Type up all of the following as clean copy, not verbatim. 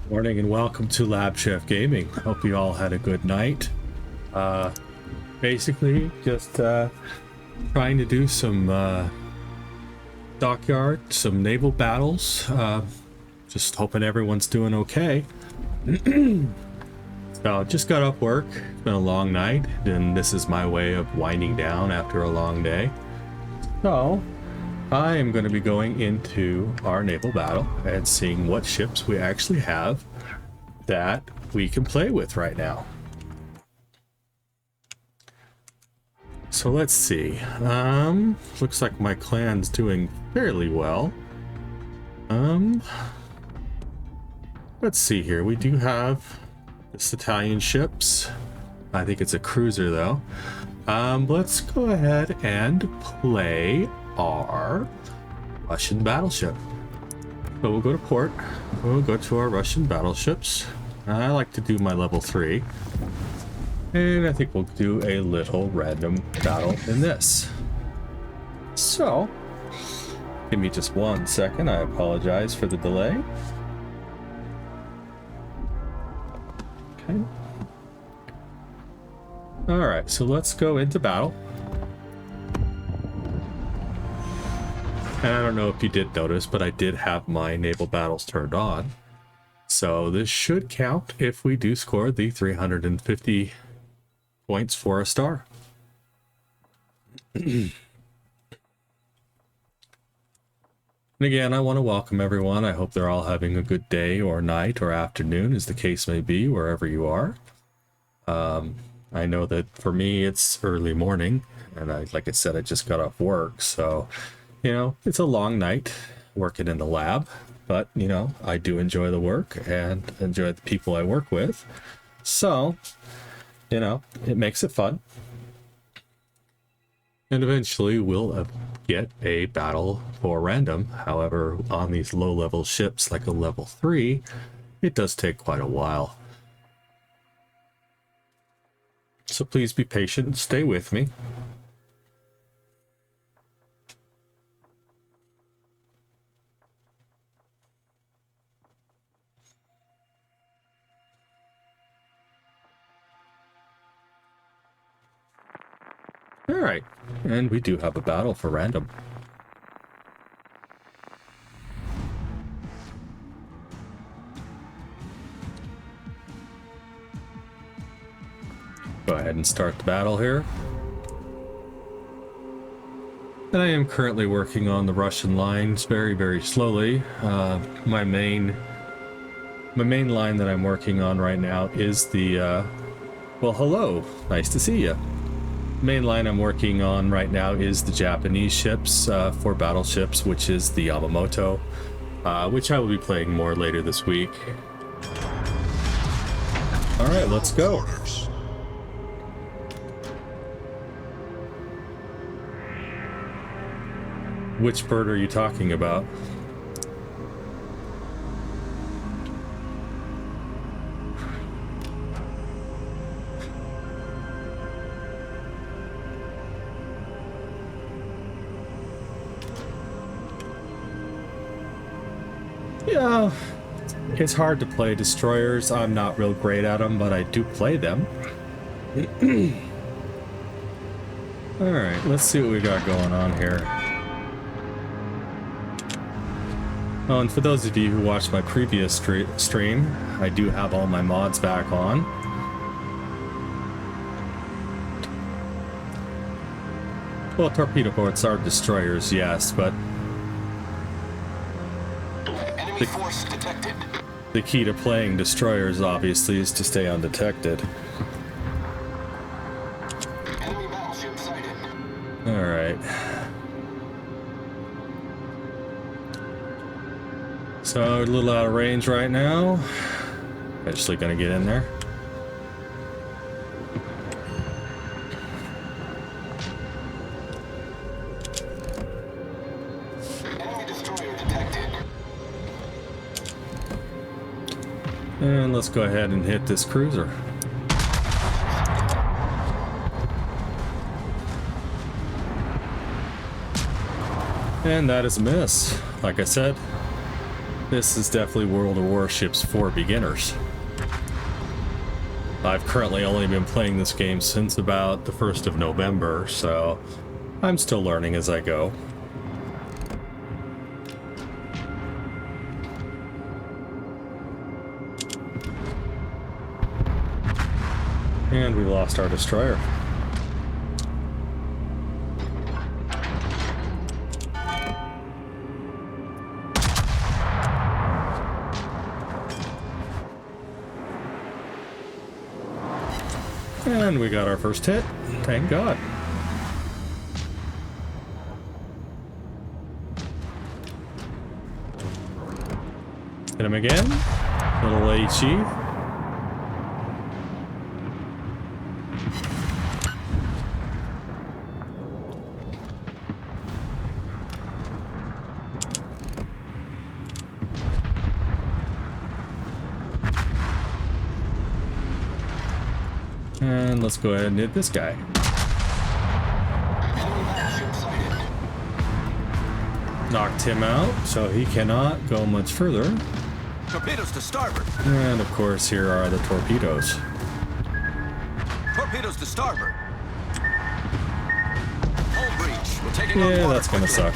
Morning and welcome to Lab Chef Gaming. Hope you all had a good night. Basically, just trying to do some dockyard, some naval battles. Just hoping everyone's doing okay. So, just got off work. It's been a long night, and this is my way of winding down after a long day. So, I am going to be going into our naval battle and seeing what ships we actually have that we can play with right now. So let's see. Looks like my clan's doing fairly well. Let's see here. We do have this Italian ships. I think it's a cruiser though. Let's go ahead and play our Russian battleship. So we'll go to port. We'll go to our Russian battleships. I like to do my level 3. And I think we'll do a little random battle in this. So, give me just 1 second. I apologize for the delay. Okay. Alright, so let's go into battle. And I don't know if you did notice, but I did have my naval battles turned on. So this should count if we do score the 350 points for a star. And again, I want to welcome everyone. I hope they're all having a good day or night or afternoon, as the case may be, wherever you are. I know that for me, it's early morning, and like I said, I just got off work, so... You know, it's a long night working in the lab, but, you know, I do enjoy the work and enjoy the people I work with. So, you know, it makes it fun. And eventually we'll get a battle for random. However, on these low-level ships like a level 3, it does take quite a while. So please be patient and stay with me. Alright, and we do have a battle for random. Go ahead and start the battle here. And I am currently working on the Russian lines very, very slowly. My main line that I'm working on right now is the, well, hello, nice to see you. Main line I'm working on right now is the Japanese ships for battleships, which is the Yamamoto, which I will be playing more later this week. All right, let's go. Which bird are you talking about? Yeah, it's hard to play destroyers. I'm not real great at them, but I do play them. Alright, let's see what we got going on here. Oh, and for those of you who watched my previous stream, I do have all my mods back on. Well, torpedo boats are destroyers, yes, but Force detected. the key to playing destroyers, obviously, is to stay undetected. Enemy battleship sighted. Alright. So, a little out of range right now. Eventually gonna get in there. Enemy destroyer detected. And let's go ahead and hit this cruiser. And that is a miss, like I said. This is definitely World of Warships for beginners. I've currently only been playing this game since about the 1st of November, so I'm still learning as I go. And we lost our destroyer. And we got our first hit. Thank God. Hit him again. Little HE. And let's go ahead and hit this guy. Enemy battleship sighted. Knocked him out, so he cannot go much further. Torpedoes to starboard. And of course, here are the torpedoes. Torpedoes to starboard. Hull breach. We're taking on Yeah, water that's gonna quickly. suck.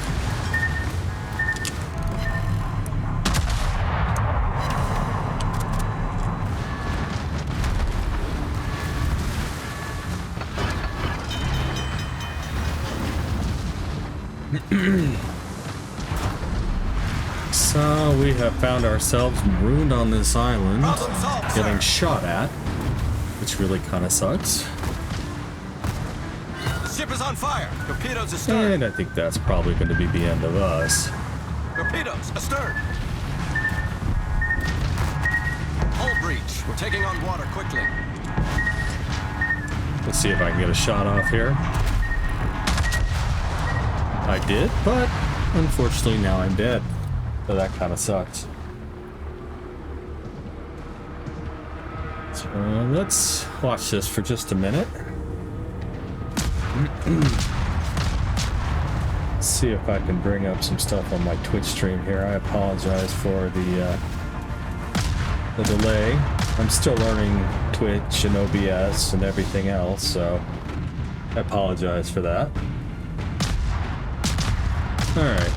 So we have found ourselves marooned on this island, Problem solved, getting sir. shot at, which really kind of sucks. The ship is on fire. Torpedoes astern. And I think that's probably going to be the end of us. Torpedoes astern. Hull breach. We're taking on water quickly. Let's see if I can get a shot off here. I did, but unfortunately now I'm dead. So that kind of sucks. So let's watch this for just a minute. See if I can bring up some stuff on my Twitch stream here. I apologize for the delay. I'm still learning Twitch and OBS and everything else, so I apologize for that. Alright.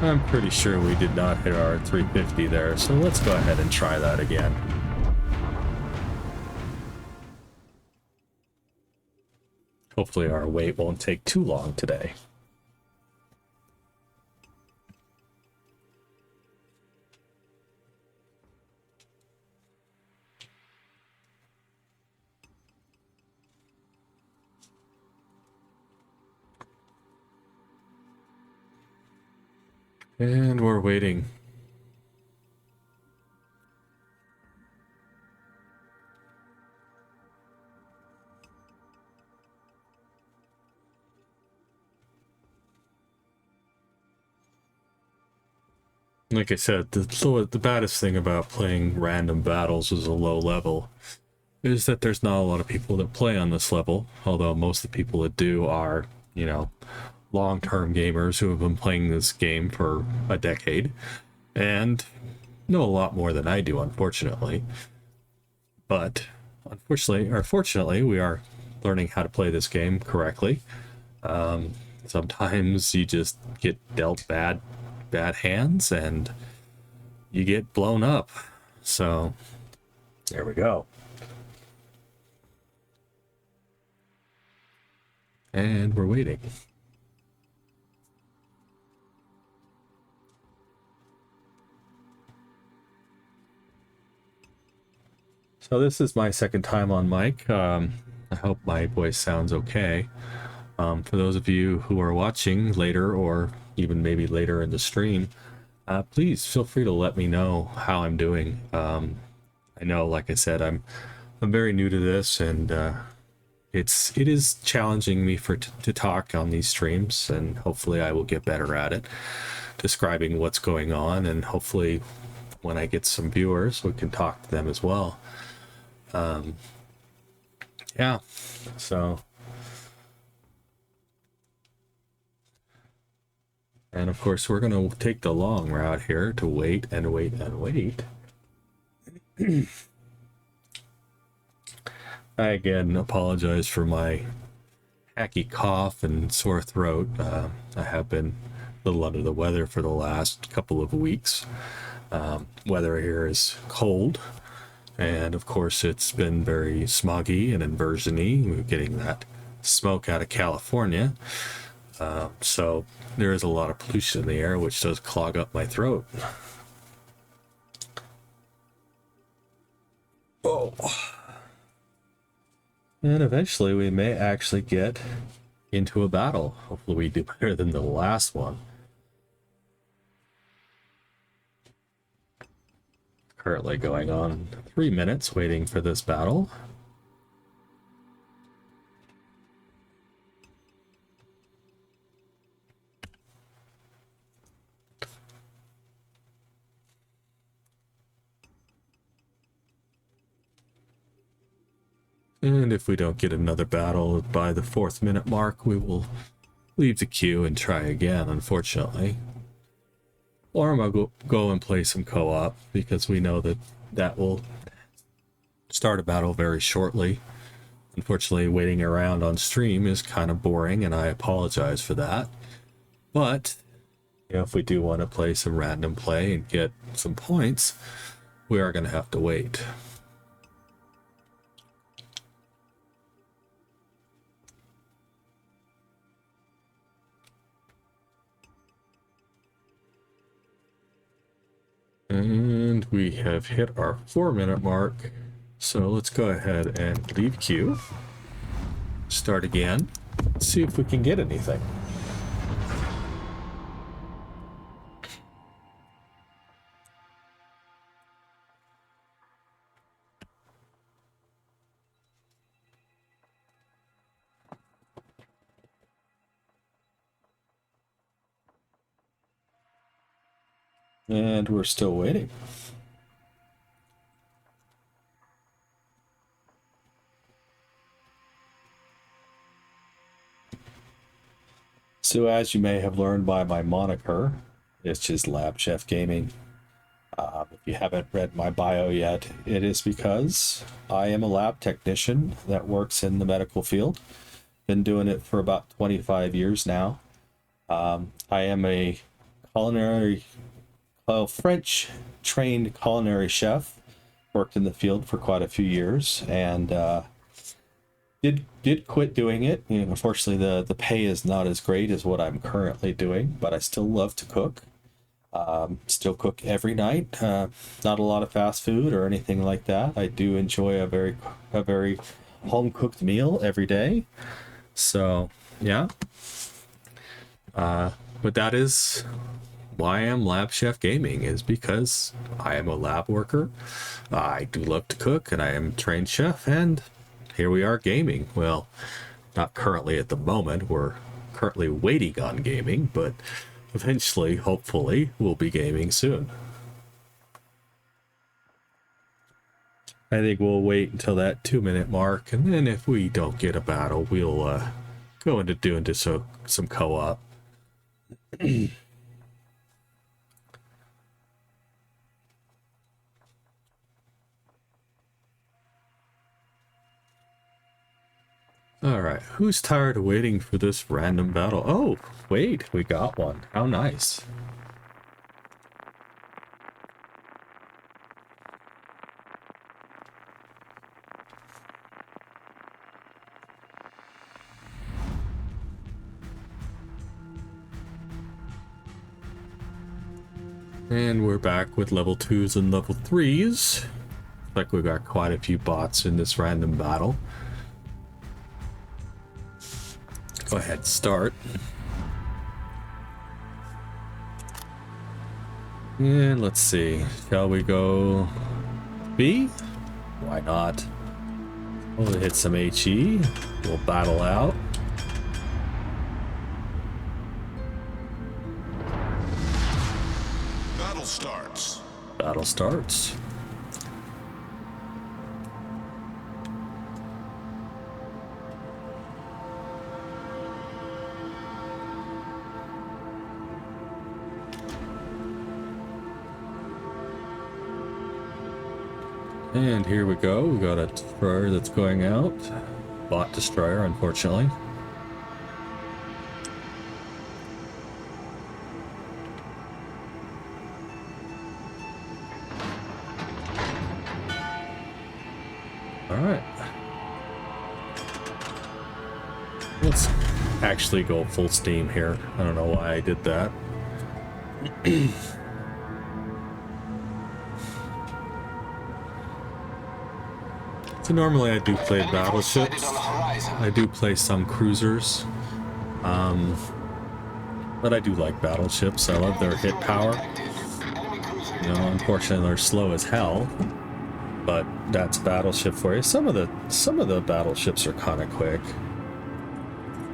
I'm pretty sure we did not hit our 350 there, so let's go ahead and try that again. Hopefully our wait won't take too long today. And we're waiting. Like I said, the baddest thing about playing random battles as a low level is that there's not a lot of people that play on this level, although most of the people that do are, you know, long-term gamers who have been playing this game for a decade and know a lot more than I do, unfortunately. But unfortunately, or fortunately, we are learning how to play this game correctly. Sometimes you just get dealt bad hands and you get blown up. So there we go. And we're waiting. So this is my second time on mic. I hope my voice sounds okay. For those of you who are watching later, or even maybe later in the stream, please feel free to let me know how I'm doing. I know, like I said, I'm very new to this, and it is challenging me to talk on these streams, and hopefully I will get better at it, describing what's going on, and hopefully when I get some viewers, we can talk to them as well. Yeah, so And of course, we're going to take the long route here to wait and wait and wait. I again apologize for my hacky cough and sore throat. I have been a little under the weather for the last couple of weeks. Weather here is cold, and of course it's been very smoggy and inversiony. We're getting that smoke out of California, so there is a lot of pollution in the air, which does clog up my throat. Oh. And eventually we may actually get into a battle. Hopefully we do better than the last one. Currently going on 3 minutes waiting for this battle. And if we don't get another battle by the 4th minute mark, we will leave the queue and try again, unfortunately. Or I'm going to go and play some co-op, because we know that that will start a battle very shortly. Unfortunately, waiting around on stream is kind of boring, and I apologize for that. But, you know, if we do want to play some random play and get some points, we are going to have to wait. And we have hit our 4 minute mark. So let's go ahead and leave queue. Start again. See if we can get anything. And we're still waiting. So as you may have learned by my moniker, it's just Lab Chef Gaming. If you haven't read my bio yet, it is because I am a lab technician that works in the medical field. Been doing it for about 25 years now. I am a French trained culinary chef. Worked in the field for quite a few years, and did quit doing it. You know, unfortunately, the pay is not as great as what I'm currently doing, but I still love to cook. Still cook every night. Not a lot of fast food or anything like that. I do enjoy a very home cooked meal every day. So yeah. But that is why I am Lab Chef Gaming, is because I am a lab worker. I do love to cook, and I am a trained chef, and here we are gaming. Well, not currently at the moment. We're currently waiting on gaming, but eventually, hopefully, we'll be gaming soon. I think we'll wait until that 2 minute mark, and then if we don't get a battle, we'll go into doing some co-op. Alright, who's tired of waiting for this random battle? Oh, wait, we got one. How nice. And we're back with level 2s and level 3s. Looks like we got quite a few bots in this random battle. Go ahead, start. And let's see. Shall we go B? Why not? We'll hit some HE. We'll battle out. Battle starts. Battle starts. And here we go. We got a destroyer that's going out. Bot destroyer, unfortunately. All right. Let's actually go full steam here. I don't know why I did that. So normally I do play Enemy force sighted battleships. on the horizon. I do play some cruisers. But I do like battleships. I love their hit power. Enemy cruiser You know, unfortunately they're slow as hell. But that's battleship for you. Some of the battleships are kind of quick.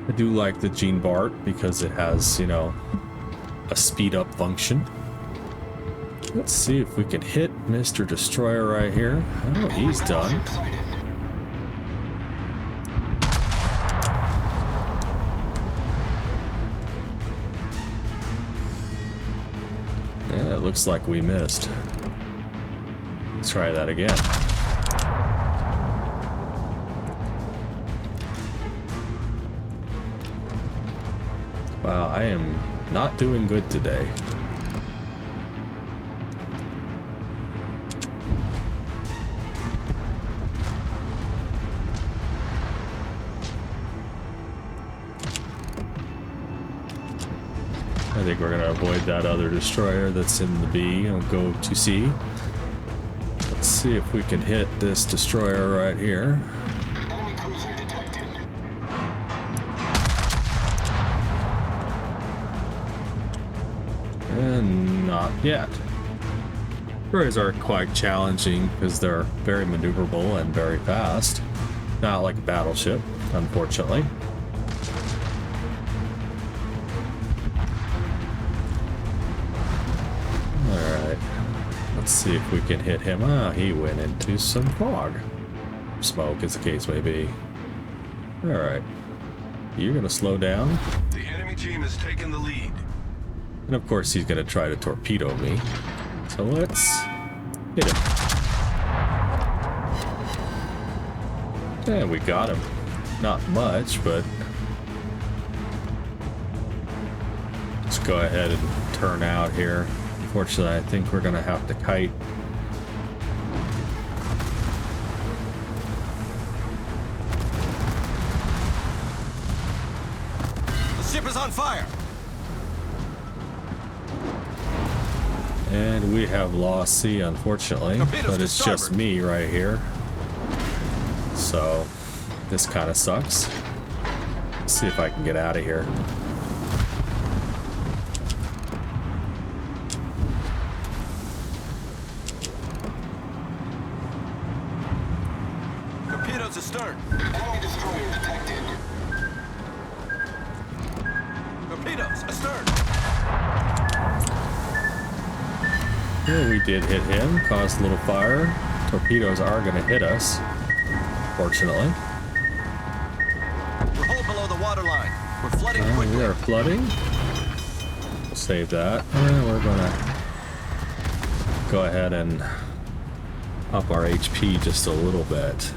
I do like the Gene Bart because it has, you know, a speed up function. Let's see if we can hit Mr. Destroyer right here. Oh, he's done. battleship sighted. Yeah, it looks like we missed. Let's try that again. Wow, I am not doing good today. I think we're gonna avoid that other destroyer that's in the B and go to C. Let's see if we can hit this destroyer right here. Enemy cruiser detected. And not yet. Destroyers are quite challenging because they're very maneuverable and very fast. Not like a battleship, unfortunately. Alright. Let's see if we can hit him. Ah, he went into some fog. Smoke, as the case may be. Alright. You're gonna slow down. The enemy team has taken the lead. And of course he's gonna try to torpedo me. So let's hit him. And we got him. Not much, but let's go ahead and turn out here. Unfortunately, I think we're gonna have to kite. The ship is on fire. And we have lost C, unfortunately, Torpedoes but to it's just starboard. me right here. So this kind of sucks. Let's see if I can get out of here. Torpedoes astern. Enemy destroyer detected. Torpedoes astern. Well, we did hit him, caused a little fire. Torpedoes are going to hit us, fortunately. We're hull below the waterline. We're flooding We quickly. are flooding. We'll save that. And we're going to go ahead and up our HP just a little bit.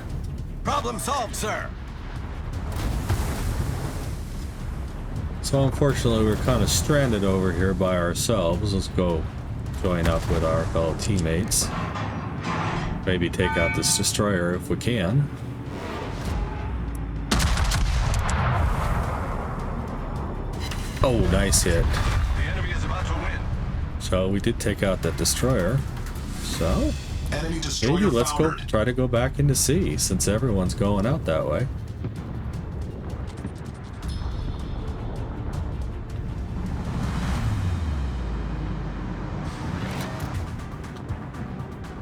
Problem solved, sir. So unfortunately, we're kind of stranded over here by ourselves. Let's go join up with our fellow teammates. Maybe take out this destroyer if we can. Oh, nice hit. The enemy is about to win. So we did take out that destroyer. So Enemy destroyer maybe let's go foundered. try to go back into sea since everyone's going out that way.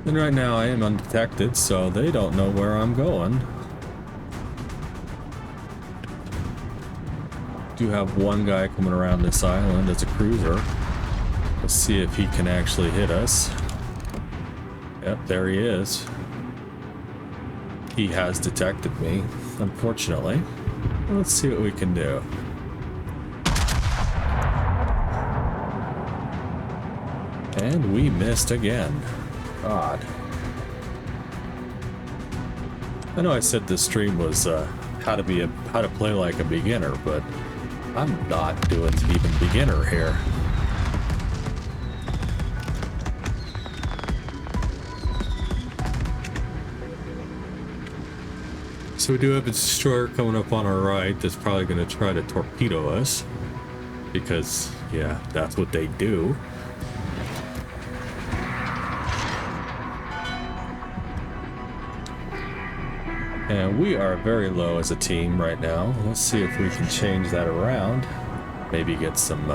And right now I am undetected, so they don't know where I'm going. Do have one guy coming around this island as a cruiser. Let's see if he can actually hit us. Yep, there he is. He has detected me, unfortunately. Let's see what we can do. And we missed again. God. I know I said this stream was how to play like a beginner, but I'm not doing even beginner here. So we do have a destroyer coming up on our right that's probably going to try to torpedo us because, yeah, that's what they do. And we are very low as a team right now. Let's see if we can change that around. Maybe get some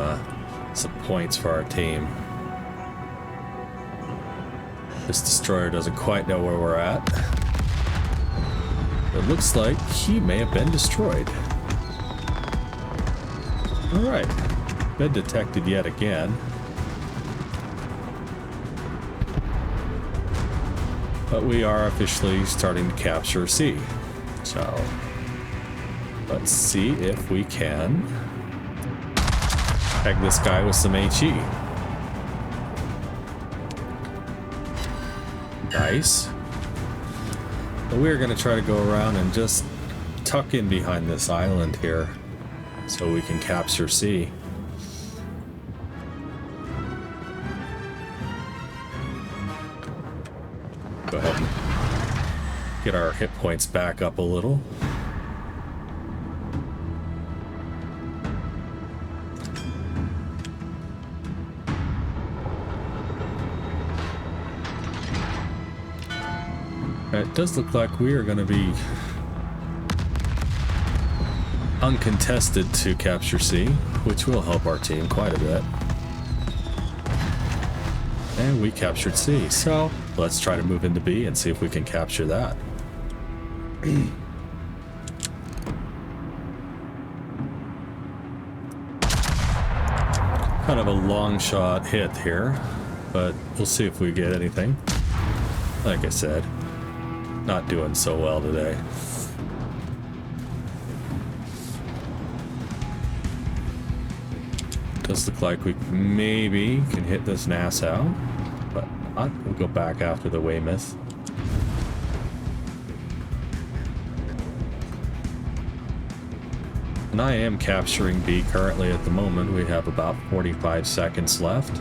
points for our team. This destroyer doesn't quite know where we're at. It looks like he may have been destroyed. Alright. Been detected yet again. But we are officially starting to capture C. So let's see if we can tag this guy with some HE. Nice. But we're going to try to go around and just tuck in behind this island here so we can capture C. Go ahead and get our hit points back up a little. It does look like we are going to be uncontested to capture C, which will help our team quite a bit. And we captured C, so let's try to move into B and see if we can capture that. Kind of a long shot hit here, but we'll see if we get anything. Like I said, not doing so well today. Does look like we maybe can hit this Nassau, but we'll go back after the Weymouth. And I am capturing B currently at the moment. We have about 45 seconds left.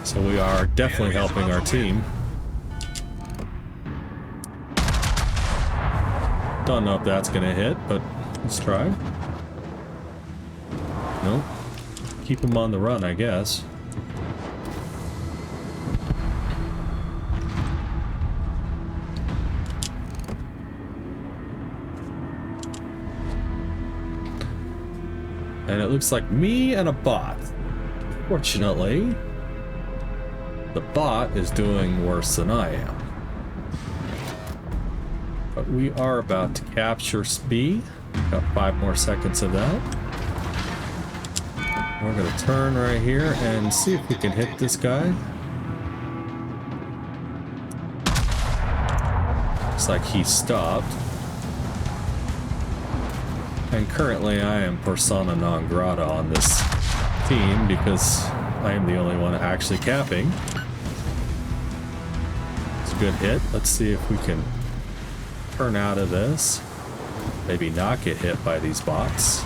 So we are definitely helping our team. Don't know if that's gonna hit, but let's try. Nope. Keep him on the run, I guess. And it looks like me and a bot. Fortunately, the bot is doing worse than I am. But we are about to capture B. Got 5 more seconds of that. We're going to turn right here and see if we can hit this guy. Looks like he stopped. And currently I am persona non grata on this team because I am the only one actually capping. It's a good hit. Let's see if we can turn out of this. Maybe not get hit by these bots.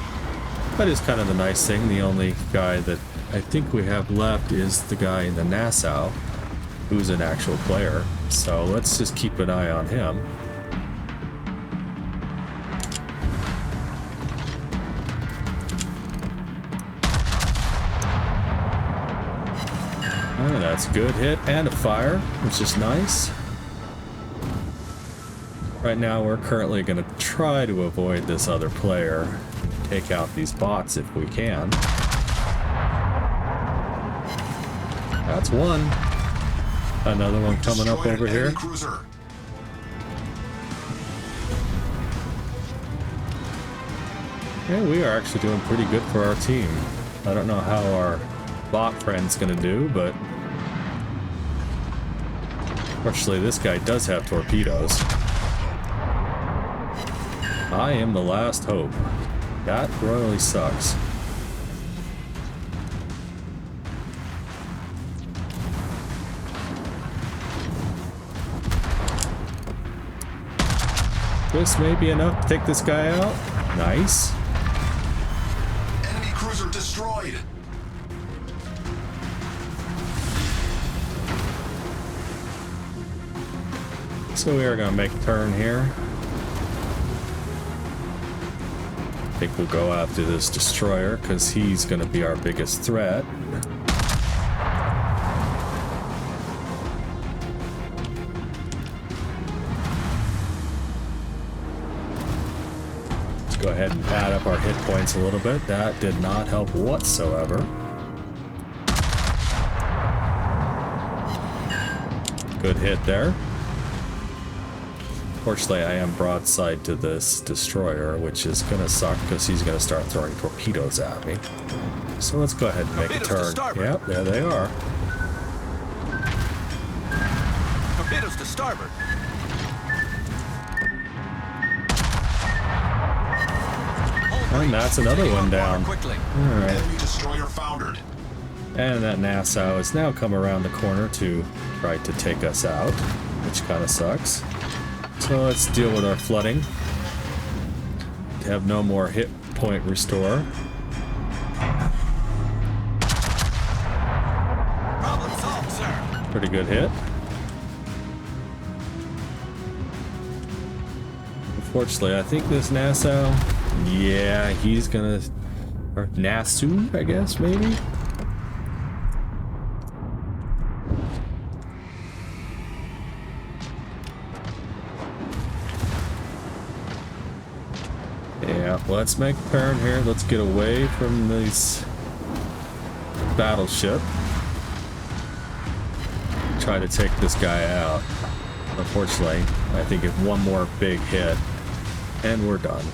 That is kind of the nice thing. The only guy that I think we have left is the guy in the Nassau, who's an actual player. So let's just keep an eye on him. Oh, that's a good hit and a fire, which is nice. Right now we're currently going to try to avoid this other player. Take out these bots if we can. That's one. Another one coming up over here. Yeah, we are actually doing pretty good for our team. I don't know how our bot friend's gonna do, but fortunately this guy does have torpedoes. I am the last hope. That royally sucks. This may be enough to take this guy out. Nice. Enemy cruiser destroyed. So we are going to make a turn here. I think we'll go after this destroyer because he's going to be our biggest threat. Let's go ahead and pad up our hit points a little bit. That did not help whatsoever. Good hit there. Fortunately, I am broadside to this destroyer, which is gonna suck because he's gonna start throwing torpedoes at me. So let's go ahead and make a turn. Yep, there they are. Torpedoes to starboard. And that's another one down. Quickly. Alright. Enemy destroyer foundered. And that Nassau has now come around the corner to try to take us out, which kind of sucks. So let's deal with our flooding. To have no more hit point restore. Problem solved, sir. Pretty good hit. Unfortunately, I think this Nassau, yeah, he's gonna, or Nassau, I guess, maybe? Yeah, let's make a turn here. Let's get away from this battleship. Try to take this guy out. Unfortunately, I think if one more big hit, and we're done.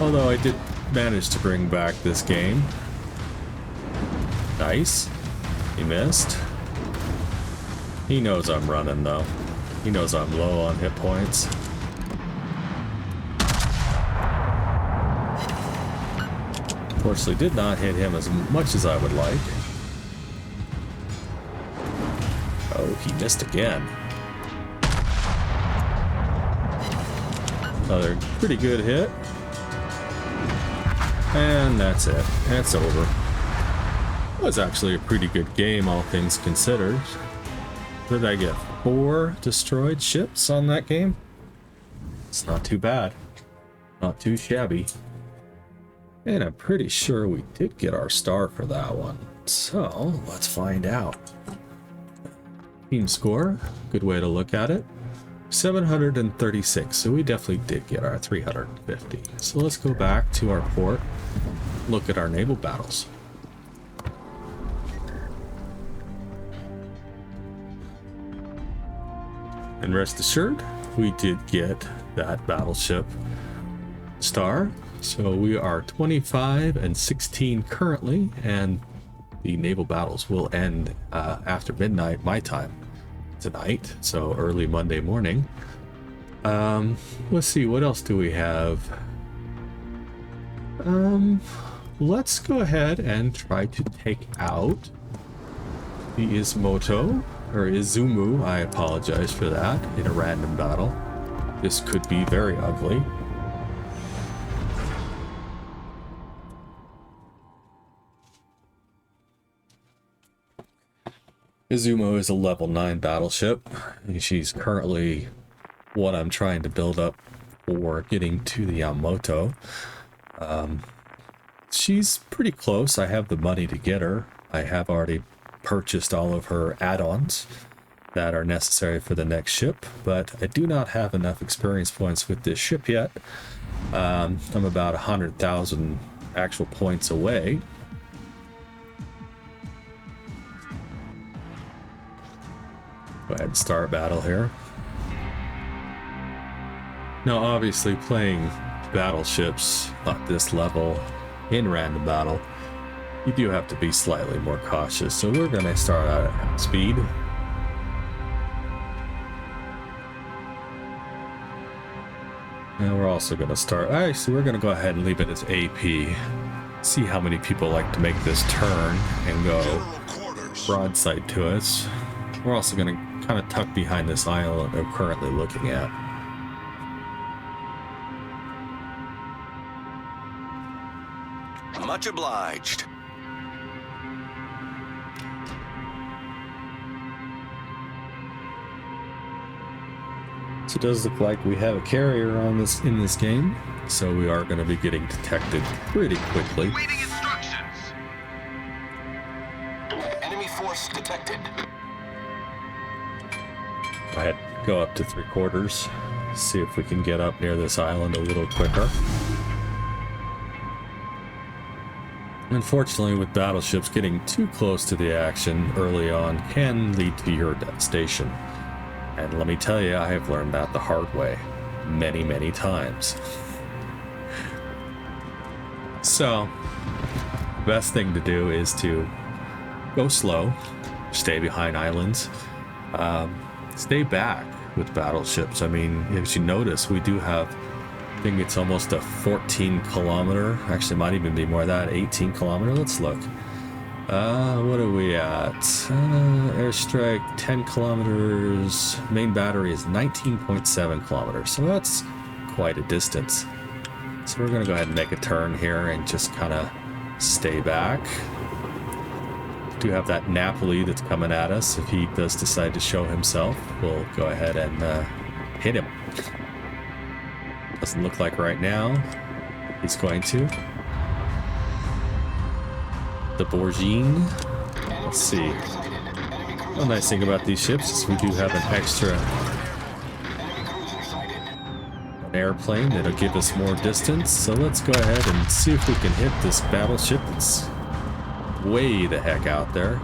Although I did manage to bring back this game. Nice. He missed. He knows I'm running though. He knows I'm low on hit points. Unfortunately, did not hit him as much as I would like. Oh, he missed again. Another pretty good hit. And that's it. That's over. It was actually a pretty good game, all things considered. What did I get? 4 destroyed ships on that game? It's not too bad. Not too shabby. And I'm pretty sure we did get our star for that one. So, let's find out. Team score, good way to look at it. 736, so we definitely did get our 350. So let's go back to our port, look at our naval battles. And rest assured, we did get that battleship star. So we are 25 and 16 currently, and the naval battles will end after midnight my time tonight, so early Monday morning. Let's see, what else do we have? Let's go ahead and try to take out the Izumoto, or Izumu, I apologize for that, in a random battle. This could be very ugly. Izumo is a level 9 battleship. She's currently what I'm trying to build up for getting to the Yamamoto. She's pretty close. I have the money to get her. I have already purchased all of her add-ons that are necessary for the next ship, but I do not have enough experience points with this ship yet. I'm about 100,000 actual points away. Go ahead and start battle here. Now, obviously, playing battleships at this level in random battle, you do have to be slightly more cautious. So we're going to start out at speed. And we're also going to start... Actually, we're going to go ahead and leave it as AP. See how many people like to make this turn and go broadside to us. We're also going to kind of tuck behind this island I'm currently looking at. Much obliged. So it does look like we have a carrier on this in this game, so we are going to be getting detected pretty quickly. Waiting instructions. Enemy force detected. I had to go up to 3/4, see if we can get up near this island a little quicker. Unfortunately, with battleships, getting too close to the action early on can lead to your devastation. And let me tell you, I have learned that the hard way many, many times. So, the best thing to do is to go slow, stay behind islands, stay back with battleships. I mean, as you notice, we do have, I think it's almost a 14 kilometer, actually might even be more than that, 18 kilometer. Let's look. What are we at? Airstrike 10 kilometers. Main battery is 19.7 kilometers. So that's quite a distance. So we're going to go ahead and make a turn here and just kind of stay back. We do have that Napoli that's coming at us. If he does decide to show himself, we'll go ahead and hit him. Doesn't look like right now he's going to. The Borgine. Let's see. One nice thing about these ships is we do have an extra airplane that'll give us more distance. So let's go ahead and see if we can hit this battleship that's way the heck out there.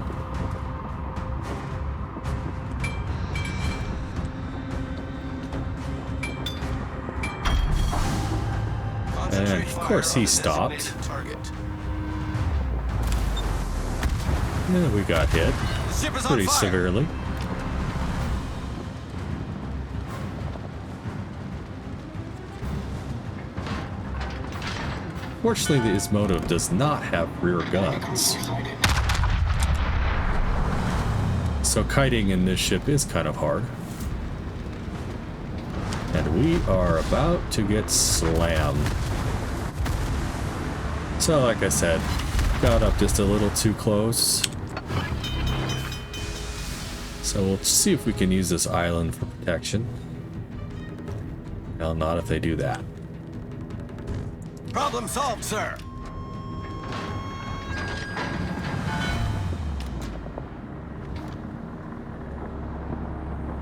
And of course he stopped. Yeah, we got hit pretty severely. Fortunately, this motive does not have rear guns. So kiting in this ship is kind of hard. And we are about to get slammed. So like I said, got up just a little too close. So we'll see if we can use this island for protection. Well, not if they do that. Problem solved, sir.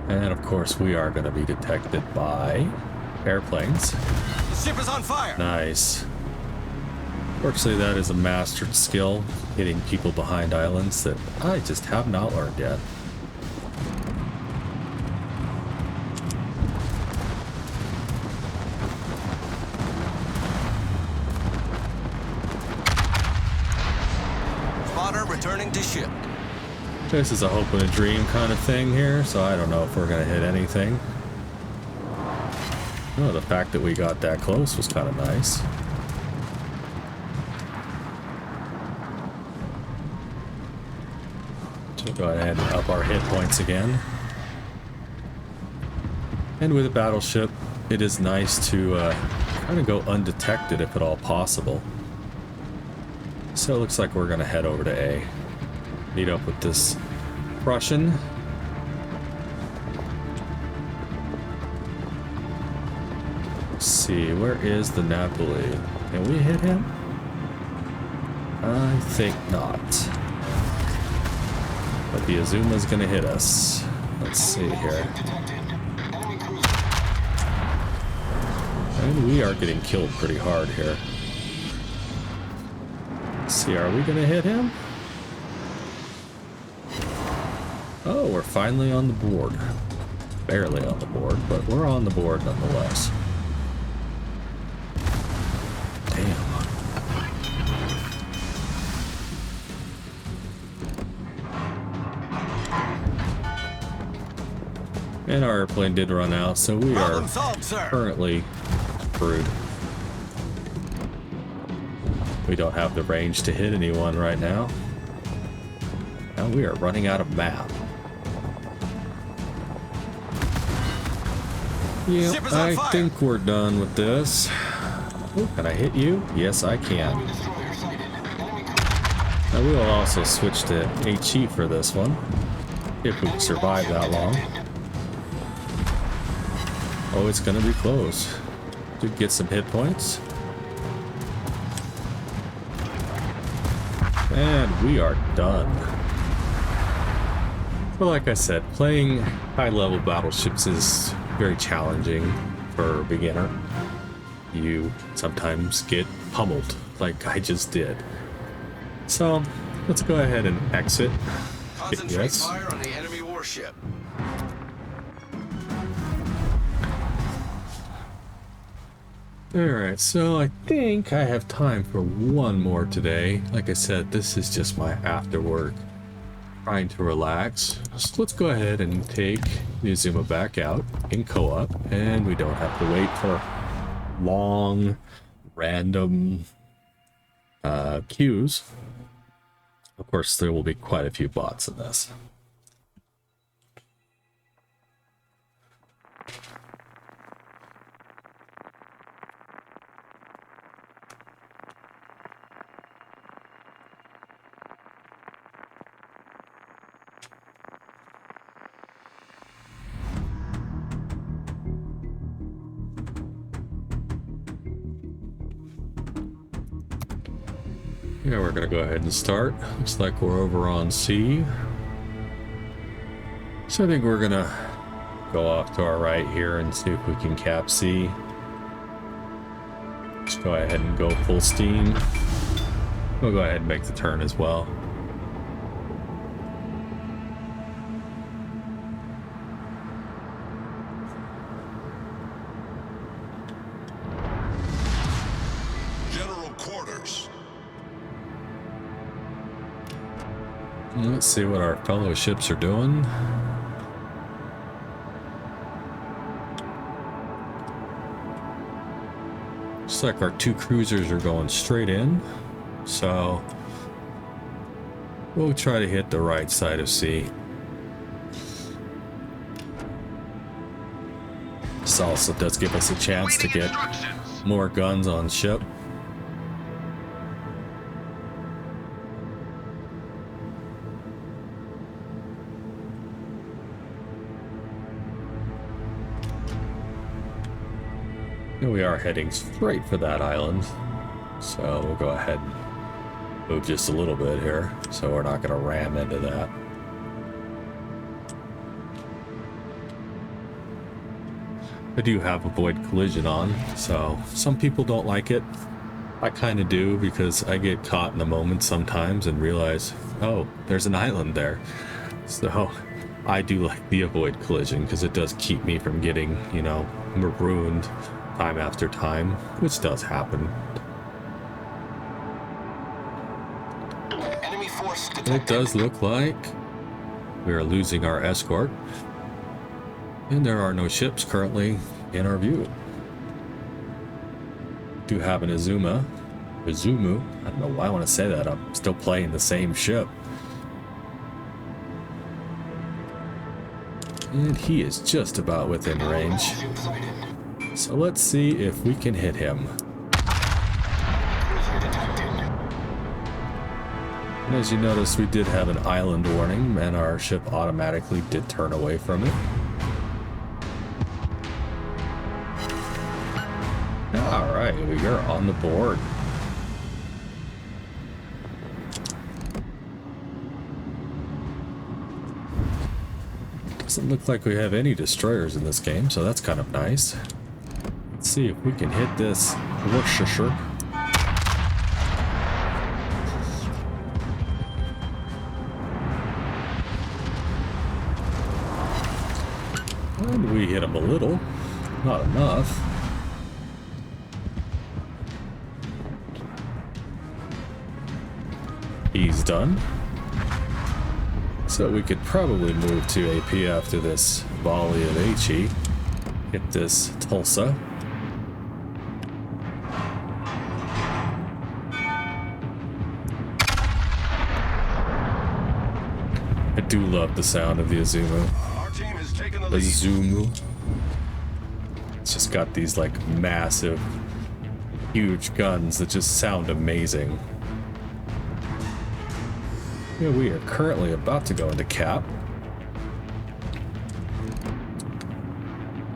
And of course, we are going to be detected by airplanes. The ship is on fire. Nice. Fortunately, that is a mastered skill, hitting people behind islands that I just have not learned yet. Spotter returning to ship. This is a hope and a dream kind of thing here, so I don't know if we're going to hit anything. Oh, the fact that we got that close was kind of nice. So we'll go ahead and up our hit points again. And with a battleship, it is nice to kind of go undetected if at all possible. So it looks like we're going to head over to A. Meet up with this Prussian. Let's see, where is the Napoli? Can we hit him? I think not. But the Azuma's gonna hit us. Let's see here. And we are getting killed pretty hard here. Let's see, are we gonna hit him? Oh, we're finally on the board. Barely on the board, but we're on the board nonetheless. Damn. And our airplane did run out, so we are Problem solved, sir. currently screwed. We don't have the range to hit anyone right now. Now we are running out of map. Yeah, Ship is on I fire. think we're done with this. Ooh, can I hit you? Yes, I can. Destroyer sighted. I will also switch to HE for this one, if we survive that long. Oh, it's gonna be close. Did get some hit points. And we are done. But like I said, playing high-level battleships is very challenging for a beginner. You sometimes get pummeled, like I just did. So, let's go ahead and exit. Concentrate Yes. fire on the enemy warship. Alright, so I think I have time for one more today. Like I said, this is just my after work. Trying to relax. So let's go ahead and take the Azuma back out in co-op, and we don't have to wait for long, random queues. Of course, there will be quite a few bots in this. Yeah, we're gonna go ahead and start. Looks like we're over on C. So I think we're gonna go off to our right here and see if we can cap C. Just go ahead and go full steam. We'll go ahead and make the turn as well. General quarters. Let's see what our fellow ships are doing. Looks like our two cruisers are going straight in, so we'll try to hit the right side of C. This also does give us a chance to get more guns on ship. And we are heading straight for that island, so we'll go ahead and move just a little bit here, so we're not going to ram into that. I do have avoid collision on, so some people don't like it. I kind of do, because I get caught in the moment sometimes and realize, oh, there's an island there. So I do like the avoid collision, because it does keep me from getting, you know, marooned time after time, which does happen. Enemy force detected. It does look like we are losing our escort, and there are no ships currently in our view. Do have an Izumu. I don't know why I want to say that. I'm still playing the same ship. And he is just about within range. So let's see if we can hit him. Cruiser detected. And as you notice, we did have an island warning, and our ship automatically did turn away from it. Alright, we are on the board. Doesn't look like we have any destroyers in this game, so that's kind of nice. Let's see if we can hit this Worcestershire. And we hit him a little, not enough. He's done. So we could probably move to AP after this volley of HE. Hit this Tulsa. I do love the sound of the Izumu. Our team has taken the lead. Izumu. It's just got these like massive, huge guns that just sound amazing. Yeah, we are currently about to go into cap.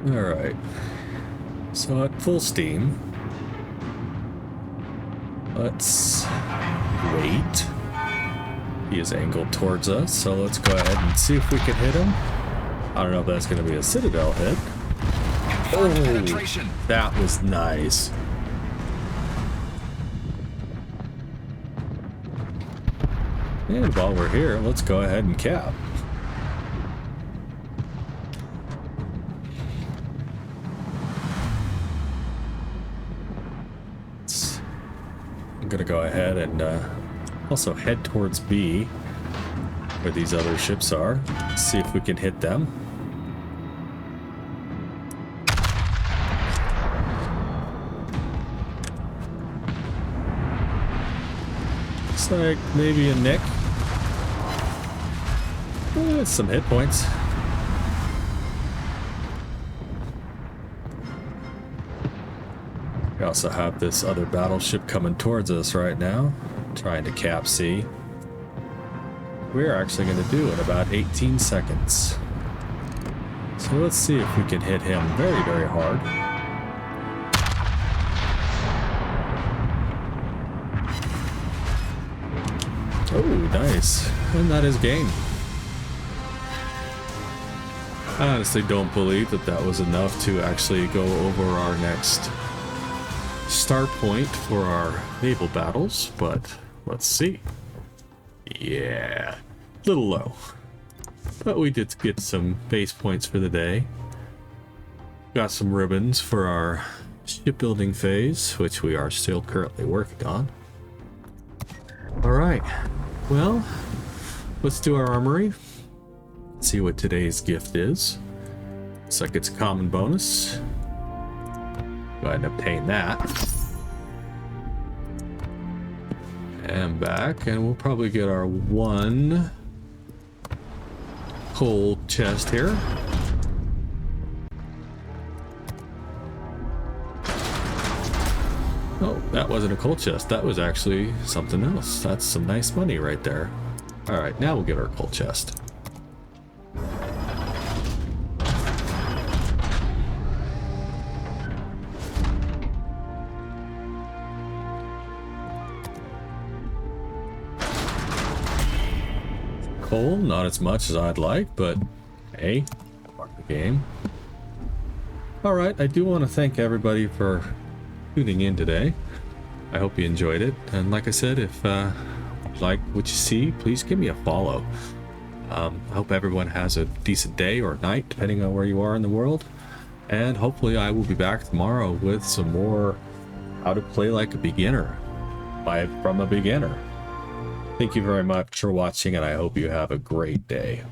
Alright. So at full steam. Let's wait. He is angled towards us, so let's go ahead and see if we can hit him. I don't know if that's going to be a Citadel hit. Oh, that was nice. And while we're here, let's go ahead and cap. I'm going to go ahead and also head towards B, where these other ships are. See if we can hit them. Looks like maybe a nick. Some hit points. We also have this other battleship coming towards us right now, trying to cap C. We're actually going to do it in about 18 seconds. So let's see if we can hit him very, very hard. Oh, nice. And that is game. I honestly don't believe that that was enough to actually go over our next start point for our naval battles, but let's see. Yeah, a little low, but we did get some base points for the day. Got some ribbons for our shipbuilding phase, which we are still currently working on. All right, well, let's do our armory. See what today's gift is. Looks like it's a common bonus. Go ahead and obtain that. And back, and we'll probably get our one coal chest here. Oh, that wasn't a coal chest. That was actually something else. That's some nice money right there. All right, now we'll get our coal chest. Coal, not as much as I'd like, but hey, part of the game. Alright, I do want to thank everybody for tuning in today. I hope you enjoyed it, and like I said, if you like what you see, please give me a follow. I hope everyone has a decent day or night, depending on where you are in the world, and hopefully I will be back tomorrow with some more how to play like a beginner from a beginner. Thank you very much for watching, and I hope you have a great day.